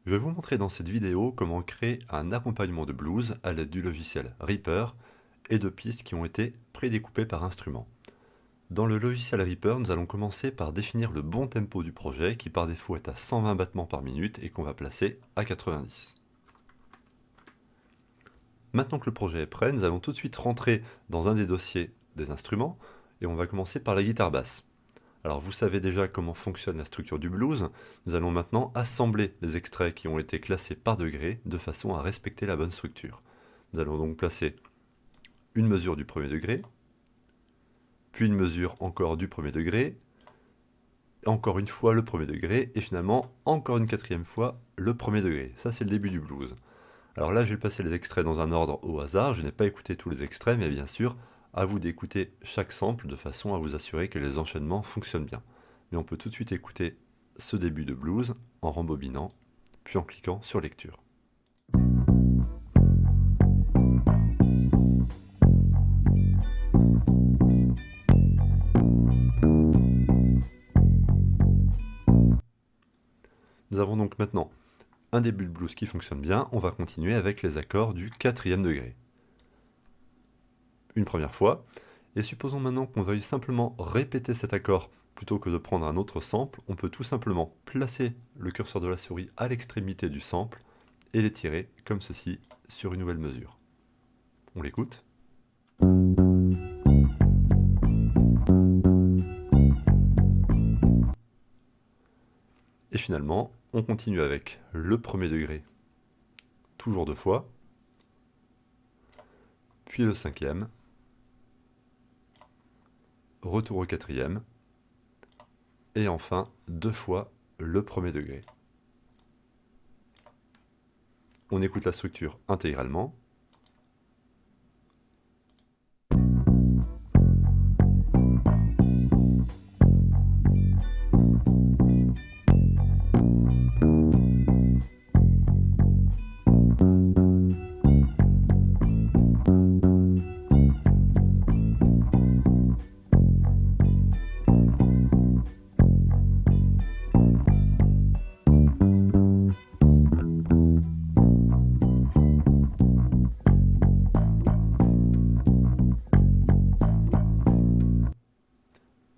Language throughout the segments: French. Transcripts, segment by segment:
Je vais vous montrer dans cette vidéo comment créer un accompagnement de blues à l'aide du logiciel Reaper et de pistes qui ont été prédécoupées par instrument. Dans le logiciel Reaper, nous allons commencer par définir le bon tempo du projet qui par défaut est à 120 battements par minute et qu'on va placer à 90. Maintenant que le projet est prêt, nous allons tout de suite rentrer dans un des dossiers des instruments et on va commencer par la guitare basse. Alors vous savez déjà comment fonctionne la structure du blues, nous allons maintenant assembler les extraits qui ont été classés par degré de façon à respecter la bonne structure. Nous allons donc placer une mesure du premier degré, puis une mesure encore du premier degré, encore une fois le premier degré, et finalement encore une quatrième fois le premier degré. Ça c'est le début du blues. Alors là je vais passer les extraits dans un ordre au hasard, je n'ai pas écouté tous les extraits, mais bien sûr, à vous d'écouter chaque sample de façon à vous assurer que les enchaînements fonctionnent bien. Mais on peut tout de suite écouter ce début de blues en rembobinant, puis en cliquant sur lecture. Nous avons donc maintenant un début de blues qui fonctionne bien, on va continuer avec les accords du quatrième degré. Une première fois, et supposons maintenant qu'on veuille simplement répéter cet accord plutôt que de prendre un autre sample, on peut tout simplement placer le curseur de la souris à l'extrémité du sample et l'étirer comme ceci sur une nouvelle mesure. On l'écoute. Et finalement, on continue avec le premier degré, toujours deux fois, puis le cinquième, retour au quatrième, et enfin deux fois le premier degré. On écoute la structure intégralement.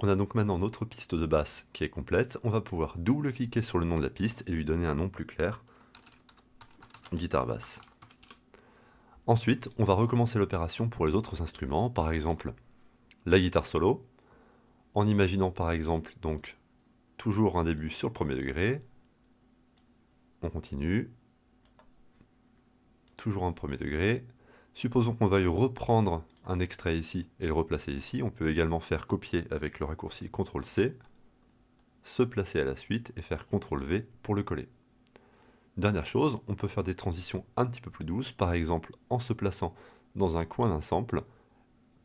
On a donc maintenant notre piste de basse qui est complète. On va pouvoir double-cliquer sur le nom de la piste et lui donner un nom plus clair, guitare basse. Ensuite, on va recommencer l'opération pour les autres instruments, par exemple la guitare solo, en imaginant par exemple donc toujours un début sur le premier degré. On continue, toujours un premier degré. Supposons qu'on veuille reprendre un extrait ici et le replacer ici. On peut également faire copier avec le raccourci CTRL-C, se placer à la suite et faire CTRL-V pour le coller. Dernière chose, on peut faire des transitions un petit peu plus douces, par exemple en se plaçant dans un coin d'un sample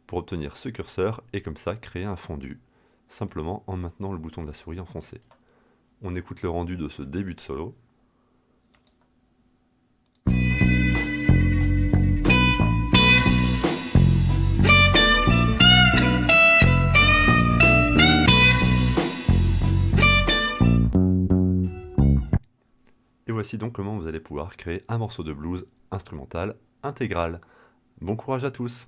pour obtenir ce curseur et comme ça créer un fondu, simplement en maintenant le bouton de la souris enfoncé. On écoute le rendu de ce début de solo. Et voici donc comment vous allez pouvoir créer un morceau de blues instrumental intégral. Bon courage à tous!